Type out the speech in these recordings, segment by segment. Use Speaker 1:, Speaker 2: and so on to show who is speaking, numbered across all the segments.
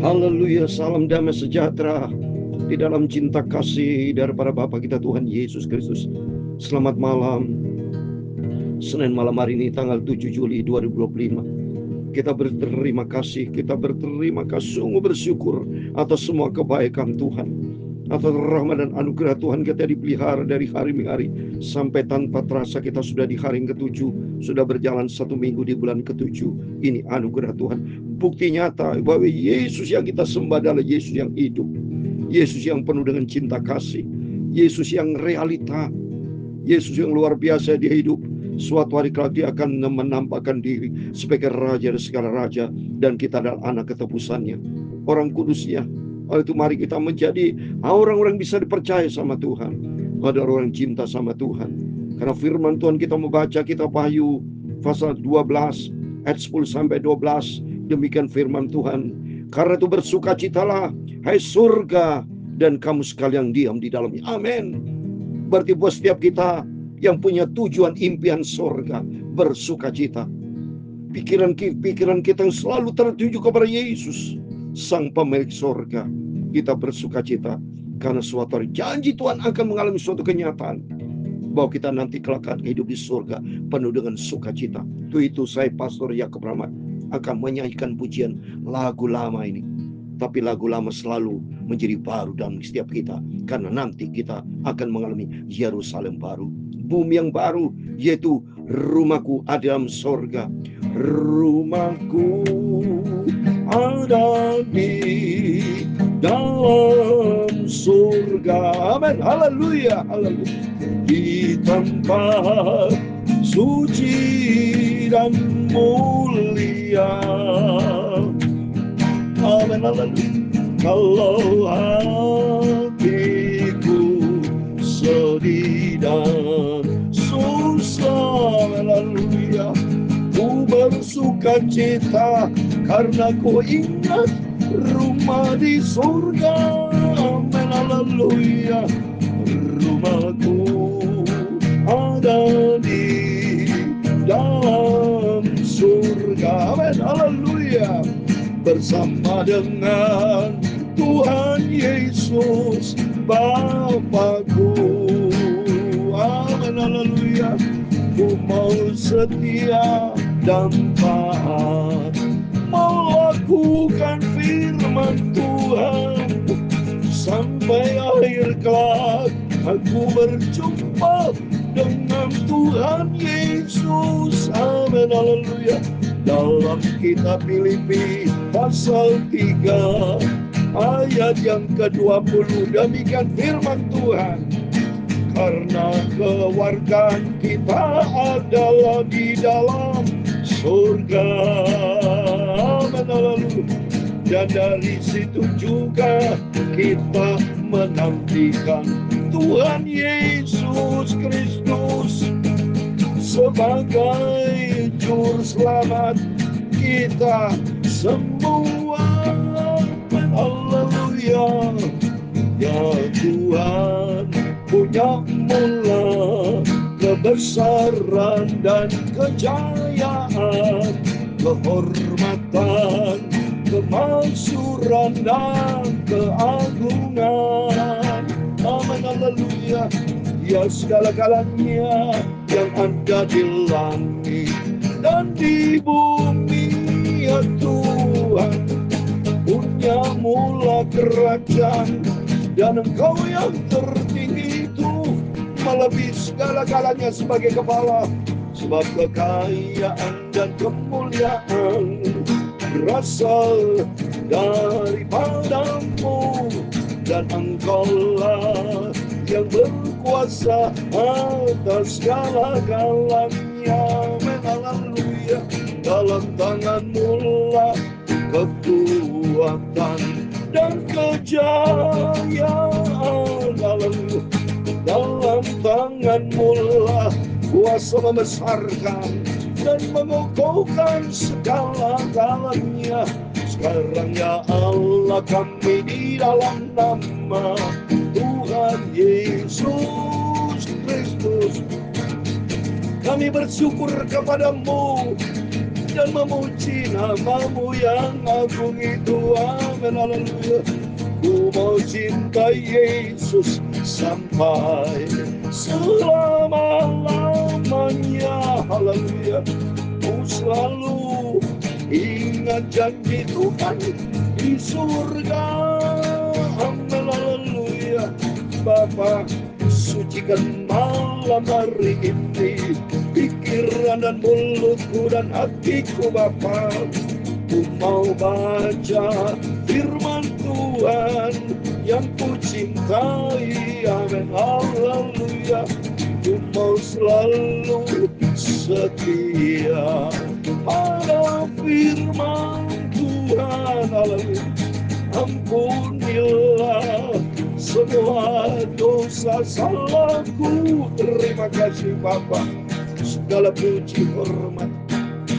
Speaker 1: Haleluya, salam damai sejahtera di dalam cinta kasih daripada Bapa kita Tuhan Yesus Kristus. Selamat malam, Senin malam hari ini tanggal 7 Juli 2025. Kita berterima kasih, sungguh bersyukur atas semua kebaikan Tuhan, atas rahmat dan anugerah Tuhan. Kita dipelihara dari hari ke hari sampai tanpa terasa kita sudah di hari yang ke-7, sudah berjalan 1 minggu di bulan ke-7. Ini anugerah Tuhan, bukti nyata bahwa Yesus yang kita sembah adalah Yesus yang hidup, Yesus yang penuh dengan cinta kasih, Yesus yang realita, Yesus yang luar biasa. Dia hidup. Suatu hari kelak dia akan menampakkan diri sebagai Raja dari segala raja, dan kita adalah anak ketebusannya, orang kudusnya. Oleh itu mari kita menjadi orang-orang bisa dipercaya sama Tuhan, ada orang yang cinta sama Tuhan. Karena firman Tuhan kita membaca kitab Wahyu pasal 12 ayat 10 sampai 12. Demikian firman Tuhan. Karena itu bersukacitalah hai surga, dan kamu sekalian diam di dalamnya. Amin. Berarti buat setiap kita yang punya tujuan impian surga, bersukacita. Pikiran kita yang selalu tertuju kepada Yesus, Sang Pemilik surga. Kita bersukacita karena suatu hari janji Tuhan akan mengalami suatu kenyataan bahwa kita nanti kelak akan hidup di surga penuh dengan sukacita. Itu saya Pastor Yakub Rahmat akan menyanyikan pujian lagu lama ini. Tapi lagu lama selalu menjadi baru dalam setiap kita, karena nanti kita akan mengalami Yerusalem baru, bumi yang baru, yaitu rumahku ada dalam surga. Rumahku ada di dalam surga. Amin. Haleluya. Haleluya. Di tempat suci dan mulia. Amin. Haleluya. Kalau hatiku sedih dan susah, haleluya, ku bersukacita karena ku ingat rumah di surga. Amin. Haleluya. Rumahku ada di dalam surga. Amin. Haleluya. Bersama dengan Tuhan Yesus Bapakku. Amin. Haleluya. Ku mau setia dan taat melakukan firman Tuhan sampai akhir kelak aku berjumpa dengan Tuhan Yesus. Amin. Haleluya. Dalam kitab Filipi pasal 3 ayat yang ke-20, demikian firman Tuhan. Karena kewargaan kita adalah di dalam surga. Amin. Haleluya. Dan dari situ juga kita menantikan Tuhan Yesus Kristus sebagai juru selamat kita semua. Haleluya. Ya Tuhan punya mula kebesaran dan kejayaan, kehormatan, kemaksuran dan keagungan. Amin. Haleluya. Ya segala-galanya yang ada di langit dan di bumi, ya Tuhan punya mula kerajaan, dan Engkau yang tertinggi itu melebihi segala-galanya sebagai kepala. Sebab kekayaan dan kemuliaan berasal daripadamu, dan Engkaulah yang berkuasa atas segala-galanya. Haleluya. Dalam tanganmu lah kekuatan dan kejayaan. Haleluya. Dalam tanganmu lah kuasa membesarkan dan mengokohkan segala-galanya. Sekarang ya Allah, kami di dalam nama Tuhan Yesus Kristus, kami bersyukur kepadamu dan memuji nama-Mu yang agung itu. Amin, haleluya. Ku mau cinta Yesus sampai selama-lamanya, haleluya. Ku selalu ingat janji Tuhan di surga. Amin, haleluya. Bapa, sucikan malam hari ini pikiran dan mulutku dan hatiku, Bapa. Ku mau baca firman Tuhan yang ku cintai. Amin, haleluya. Ku mau selalu setia pada firman Tuhan. Haleluya. Ampunilah semua dosa salahku. Terima kasih Bapa. Segala puji hormat,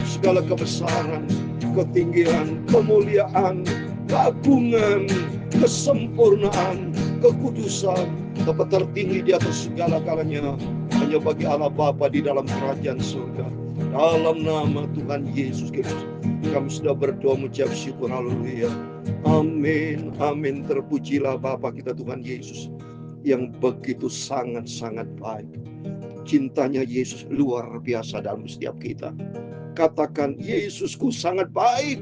Speaker 1: segala kebesaran, ketinggian, kemuliaan, keagungan, kesempurnaan, kekudusan, dapat tertinggi di atas segala galanya hanya bagi Allah Bapa di dalam kerajaan surga. Dalam nama Tuhan Yesus Kristus kami sudah berdoa mengucap syukur. Haleluya. Amin, amin. Terpujilah Bapa kita Tuhan Yesus yang begitu sangat-sangat baik. Cintanya Yesus luar biasa dalam setiap kita. Katakan, Yesusku sangat baik.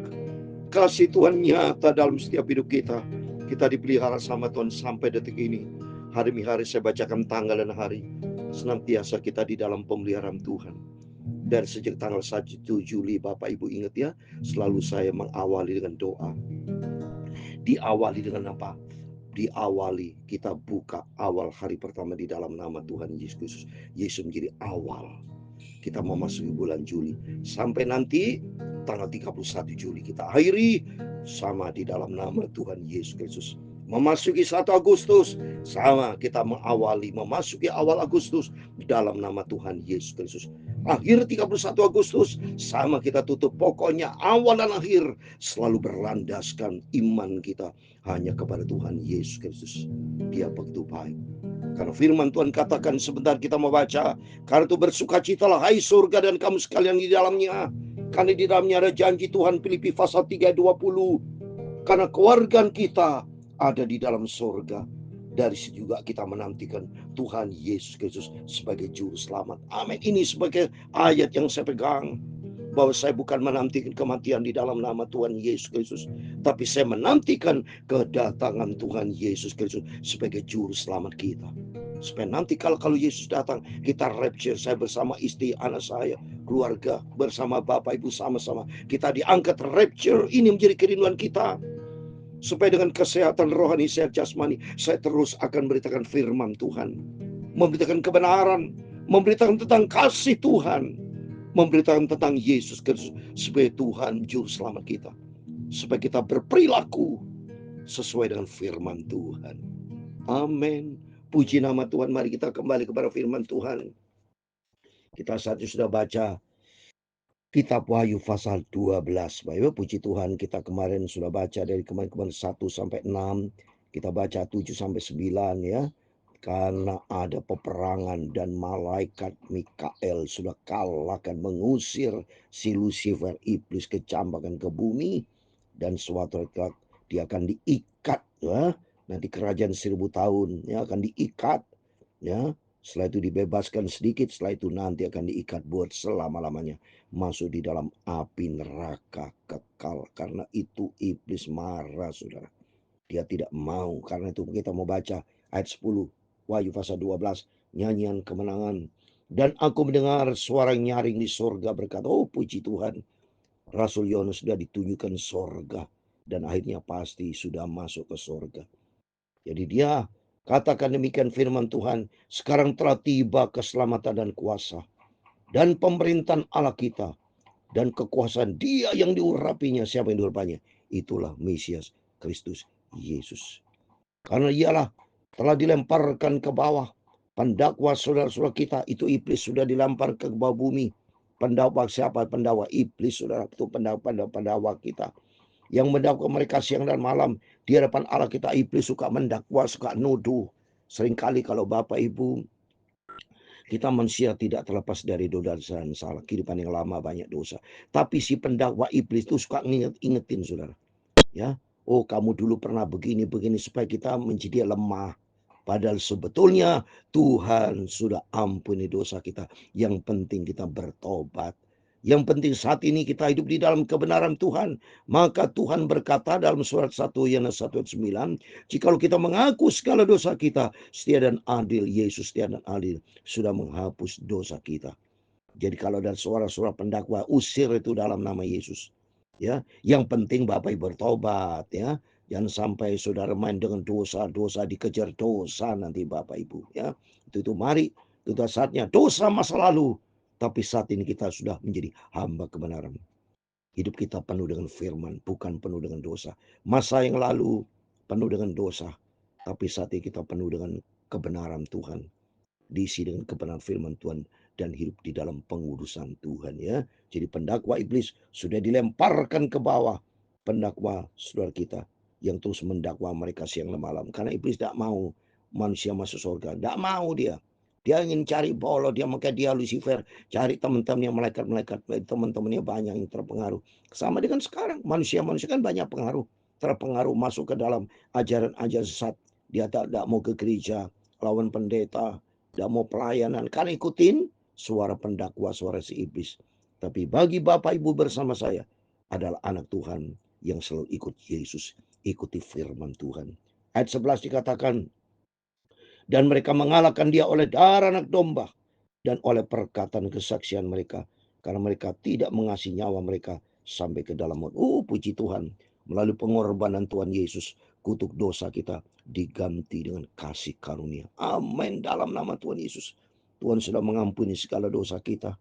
Speaker 1: Kasih Tuhan nyata dalam setiap hidup kita. Kita dipelihara sama Tuhan sampai detik ini. Hari demi hari saya bacakan tanggal dan hari. Senantiasa kita di dalam pemeliharaan Tuhan. Dari sejak tanggal 1 Juli, Bapak Ibu ingat ya, selalu saya mengawali dengan doa. Diawali dengan apa? Diawali, kita buka awal hari pertama di dalam nama Tuhan Yesus Kristus. Yesus menjadi awal. Kita memasuki bulan Juli. Sampai nanti tanggal 31 Juli kita akhiri sama di dalam nama Tuhan Yesus Kristus. Memasuki 1 Agustus sama kita mengawali memasuki awal Agustus di dalam nama Tuhan Yesus Kristus. Akhir 31 Agustus sama kita tutup. Pokoknya awal dan akhir selalu berlandaskan iman kita hanya kepada Tuhan Yesus Kristus. Dia begitu baik. Karena firman Tuhan katakan sebentar kita membaca, karena itu bersukacitalah hai surga dan kamu sekalian di dalamnya. Karena di dalamnya ada janji Tuhan, Filipi pasal 3:20. Karena keluargaan kita ada di dalam surga. Dari situ juga kita menantikan Tuhan Yesus Kristus sebagai juru selamat. Amin. Ini sebagai ayat yang saya pegang. Bahwa saya bukan menantikan kematian di dalam nama Tuhan Yesus Kristus. Tapi saya menantikan kedatangan Tuhan Yesus Kristus sebagai juru selamat kita. Supaya nanti kalau Yesus datang, kita rapture, saya bersama istri, anak saya, keluarga, bersama Bapak Ibu sama-sama. Kita diangkat rapture, ini menjadi kerinduan kita. Supaya dengan kesehatan rohani, sehat jasmani, saya terus akan memberitakan firman Tuhan. Memberitakan kebenaran, memberitakan tentang kasih Tuhan. Memberitakan tentang Yesus Kristus sebagai Tuhan juru selamat kita. Supaya kita berperilaku sesuai dengan firman Tuhan. Amin. Puji nama Tuhan. Mari kita kembali kepada firman Tuhan. Kita saat ini sudah baca Kitab Wahyu pasal 12. Baik, puji Tuhan, kita kemarin sudah baca dari kemarin 1 sampai 6. Kita baca 7 sampai 9 ya. Karena ada peperangan dan malaikat Mikael sudah kalahkan mengusir si Lucifer iblis kecambakan ke bumi. Dan suatu hari dia akan diikat ya. Nanti kerajaan 1000 tahun ya akan diikat ya. Setelah itu dibebaskan sedikit, setelah itu nanti akan diikat buat selama-lamanya. Masuk di dalam api neraka kekal. Karena itu iblis marah saudara. Dia tidak mau. Karena itu kita mau baca ayat 10. Wahyu pasal 12. Nyanyian kemenangan. Dan aku mendengar suara nyaring di sorga berkata, oh puji Tuhan. Rasul Yohanes sudah ditunjukkan sorga. Dan akhirnya pasti sudah masuk ke sorga. Jadi dia katakan demikian firman Tuhan, sekarang telah tiba keselamatan dan kuasa dan pemerintahan Allah kita dan kekuasaan dia yang diurapinya. Siapa yang diurapinya? Itulah Mesias Kristus Yesus. Karena ialah telah dilemparkan ke bawah. Pendakwa saudara-saudara kita itu iblis sudah dilempar ke bawah bumi. Pendakwa siapa? Pendakwa iblis saudara, itu pendakwa kita. Yang mendakwa mereka siang dan malam di hadapan Allah kita. Iblis suka mendakwa, suka nuduh. Seringkali kalau Bapak Ibu Kita manusia tidak terlepas dari dosa dan salah. Kehidupan yang lama banyak dosa. Tapi si pendakwa iblis itu suka ingetin saudara. Ya, oh kamu dulu pernah begini supaya kita menjadi lemah. Padahal sebetulnya Tuhan sudah ampuni dosa kita. Yang penting kita bertobat. Yang penting saat ini kita hidup di dalam kebenaran Tuhan. Maka Tuhan berkata dalam surat 1 Yohanes 1:9, jikalau kita mengaku segala dosa kita, setia dan adil, Yesus setia dan adil, sudah menghapus dosa kita. Jadi kalau ada suara-suara pendakwa, usir itu dalam nama Yesus. Ya, yang penting Bapak Ibu bertobat ya. Jangan sampai saudara main dengan dosa-dosa, dikejar dosa nanti Bapak Ibu ya. Itu mari itu saatnya dosa masa lalu. Tapi saat ini kita sudah menjadi hamba kebenaran. Hidup kita penuh dengan firman, bukan penuh dengan dosa. Masa yang lalu penuh dengan dosa. Tapi saat ini kita penuh dengan kebenaran Tuhan. Diisi dengan kebenaran firman Tuhan dan hidup di dalam pengurusan Tuhan ya. Jadi pendakwa iblis sudah dilemparkan ke bawah. Pendakwa saudara kita yang terus mendakwa mereka siang dan malam. Karena iblis tidak mau manusia masuk surga. Tidak mau dia. Dia ingin cari bola, maka dia Lucifer, cari teman-temannya malaikat-malaikat, teman-temannya banyak yang terpengaruh. Sama dengan sekarang, manusia-manusia kan banyak terpengaruh masuk ke dalam ajaran-ajaran sesat. Dia tidak mau ke gereja, lawan pendeta, tidak mau pelayanan, karena ikutin suara pendakwa, suara si iblis. Tapi bagi Bapak Ibu bersama saya adalah anak Tuhan yang selalu ikut Yesus, ikuti firman Tuhan. Ayat 11 dikatakan, dan mereka mengalahkan dia oleh darah anak domba dan oleh perkataan kesaksian mereka, karena mereka tidak mengasihi nyawa mereka sampai ke dalam maut. Puji Tuhan, melalui pengorbanan Tuhan Yesus, kutuk dosa kita diganti dengan kasih karunia. Amin. Dalam nama Tuhan Yesus, Tuhan sudah mengampuni segala dosa kita.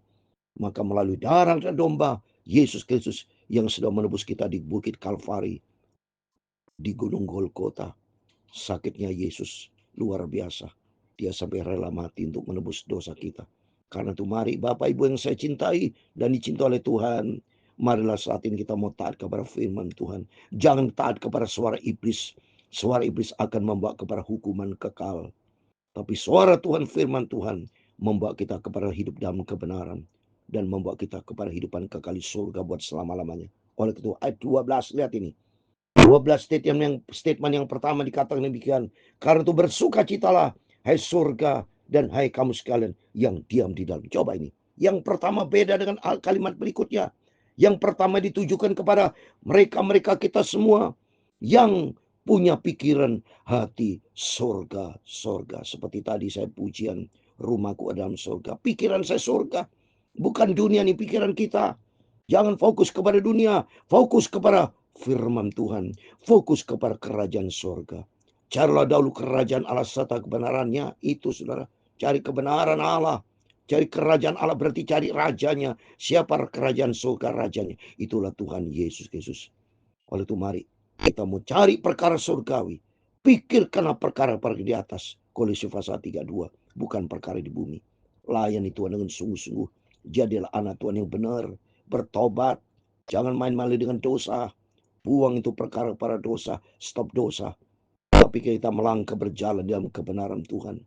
Speaker 1: Maka melalui darah dan domba Yesus Kristus yang sudah menebus kita di bukit Kalvari, di gunung Golgota, sakitnya Yesus luar biasa. Dia sampai rela mati untuk menebus dosa kita. Karena itu mari Bapak Ibu yang saya cintai dan dicintai oleh Tuhan, marilah saat ini kita mau taat kepada firman Tuhan. Jangan taat kepada suara iblis. Suara iblis akan membawa kepada hukuman kekal. Tapi suara Tuhan, firman Tuhan, membawa kita kepada hidup dalam kebenaran. Dan membawa kita kepada hidupan kekal di surga buat selama-lamanya. Oleh itu ayat 12, lihat ini. 12 statement yang pertama dikatakan demikian. Karena itu bersukacitalah, hai surga dan hai kamu sekalian yang diam di dalam. Coba ini. Yang pertama beda dengan kalimat berikutnya. Yang pertama ditujukan kepada mereka-mereka kita semua yang punya pikiran hati surga. Seperti tadi saya pujian, rumahku ada dalam surga. Pikiran saya surga. Bukan dunia nih pikiran kita. Jangan fokus kepada dunia. Fokus kepada firman Tuhan. Fokus kepada kerajaan surga. Carilah dahulu kerajaan Allah serta kebenarannya. Itu saudara. Cari kebenaran Allah. Cari kerajaan Allah berarti cari rajanya. Siapa kerajaan surga rajanya? Itulah Tuhan Yesus Kristus. Oleh itu mari kita mau cari perkara surgawi. Pikirkanlah perkara-perkara di atas. Kolose pasal 32. Bukan perkara di bumi. Layani Tuhan dengan sungguh-sungguh. Jadilah anak Tuhan yang benar. Bertobat. Jangan main-main dengan dosa. Buang itu perkara para dosa. Stop dosa. Tapi kita melangkah berjalan dalam kebenaran Tuhan.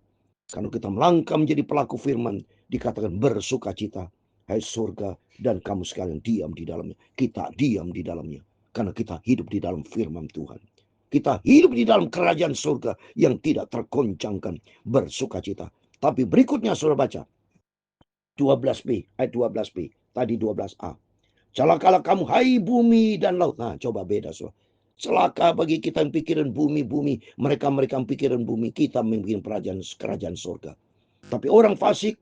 Speaker 1: Kalau kita melangkah menjadi pelaku firman, dikatakan bersukacita. Hai surga dan kamu sekalian diam di dalamnya. Kita diam di dalamnya. Karena kita hidup di dalam firman Tuhan. Kita hidup di dalam kerajaan surga yang tidak tergoncangkan, bersukacita. Tapi berikutnya saudara baca. 12b, ayat 12b. Tadi 12a. Celakalah kamu hai bumi dan laut. Nah coba beda saudara. Celaka bagi kita yang pikiran bumi. Mereka yang pikiran bumi. Kita memimpin kerajaan surga. Tapi orang fasik,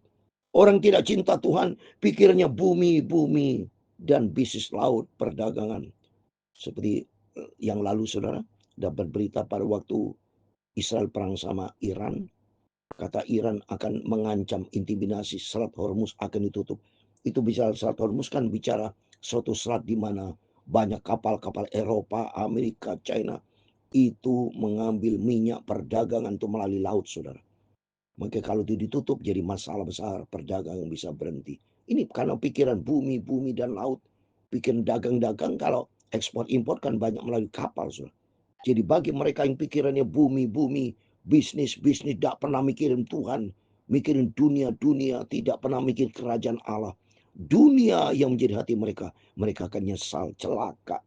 Speaker 1: orang tidak cinta Tuhan, pikirannya bumi dan bisnis laut, perdagangan. Seperti yang lalu saudara dapat berita pada waktu Israel perang sama Iran. Kata Iran akan mengancam intimidasi Selat Hormuz akan ditutup. Itu bicara Selat Hormuz kan bicara suatu selat di mana banyak kapal-kapal Eropa, Amerika, China itu mengambil minyak perdagangan itu melalui laut saudara. Maka kalau itu ditutup jadi masalah besar, perdagangan bisa berhenti. Ini karena pikiran bumi dan laut. Bikin dagang-dagang kalau ekspor impor kan banyak melalui kapal saudara. Jadi bagi mereka yang pikirannya bumi, bisnis, tidak pernah mikirin Tuhan. mikirin dunia, tidak pernah mikir kerajaan Allah. Dunia yang menjadi hati mereka, mereka akan nyesal, celaka.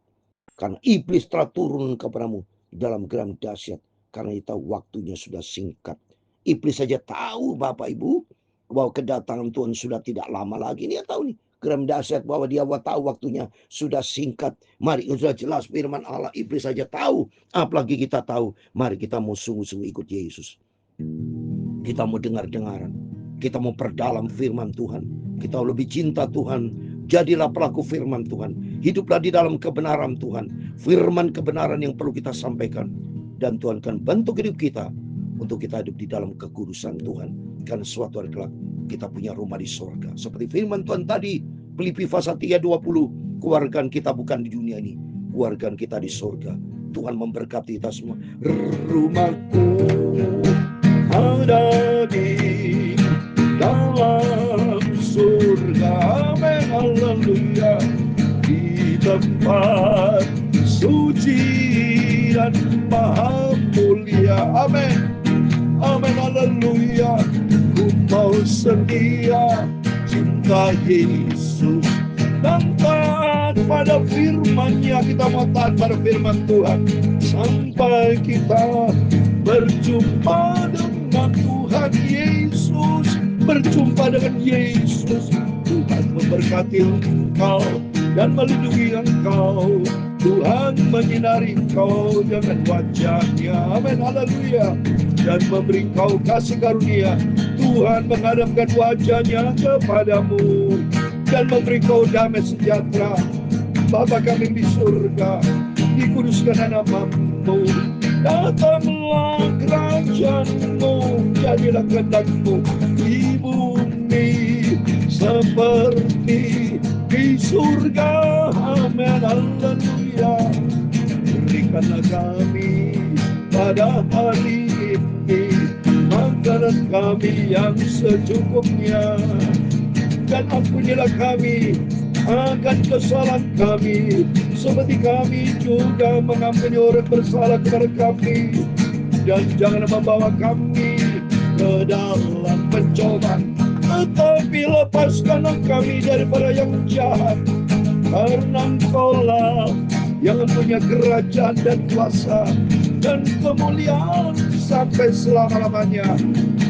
Speaker 1: Karena iblis telah turun kepadamu dalam geram dahsyat. Karena dia tahu waktunya sudah singkat. Iblis saja tahu Bapak Ibu bahwa kedatangan Tuhan sudah tidak lama lagi. Dia tahu nih geram dahsyat bahwa dia tahu waktunya sudah singkat. Mari sudah jelas firman Allah. Iblis saja tahu. Apalagi kita tahu. Mari kita mau sungguh-sungguh ikut Yesus. Kita mau dengar-dengaran. Kita mau perdalam firman Tuhan. Kita lebih cinta Tuhan. Jadilah pelaku firman Tuhan. Hiduplah di dalam kebenaran Tuhan. Firman kebenaran yang perlu kita sampaikan. Dan Tuhan akan bentuk hidup kita untuk kita hidup di dalam kekudusan Tuhan. Karena suatu hari kelak kita punya rumah di sorga. Seperti firman Tuhan tadi, Filipi pasal 3:20, keluargaan kita bukan di dunia ini, keluargaan kita di sorga. Tuhan memberkati kita semua. Rumahku ada di dalam surga, amin, haleluya, di tempat suci dan maha mulia, amin, amin, haleluya. Ku mau setia cinta Yesus dan taat pada firman-Nya. Kita mau taat pada firman Tuhan sampai kita berjumpa dengan Tuhan Yesus, berjumpa dengan Yesus. Tuhan memberkati engkau dan melindungi engkau. Tuhan menyinari engkau dengan wajah-Nya, amin, haleluya, dan memberi engkau kasih karunia. Tuhan menghadapkan wajah-Nya kepadamu dan memberi engkau damai sejahtera. Bapa kami di surga, dikuduskan namamu, datanglah kerajaan-Mu, jadilah kehendak-Mu di bumi seperti di surga, amin, haleluya. Berikanlah kami pada hari ini makanan kami yang secukupnya, dan ampunilah kami akan kesalahan kami, seperti kami juga mengampuni orang bersalah kepada kami. Dan jangan membawa kami ke dalam pencobaan, tetapi lepaskanlah kami daripada yang jahat. Karena Engkau-lah yang punya kerajaan dan kuasa dan kemuliaan sampai selama-lamanya.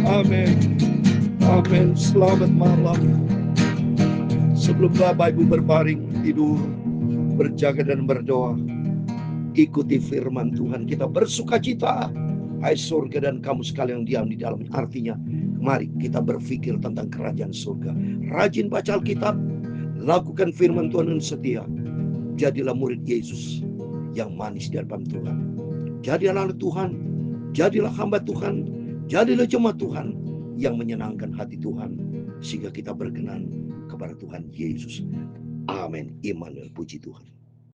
Speaker 1: Amin. Amin. Selamat malam. Sebelum Bapak Ibu berbaring tidur, berjaga dan berdoa, ikuti firman Tuhan. Kita bersuka cita. Hai surga dan kamu sekalian yang diam di dalamnya. Artinya, mari kita berpikir tentang kerajaan surga. Rajin baca Alkitab, lakukan firman Tuhan dengan setia. Jadilah murid Yesus yang manis di hadapan Tuhan. Jadilah anak Tuhan, jadilah hamba Tuhan, jadilah jemaat Tuhan yang menyenangkan hati Tuhan, sehingga kita berkenan kepada Tuhan Yesus. Amin. Immanuel, puji Tuhan.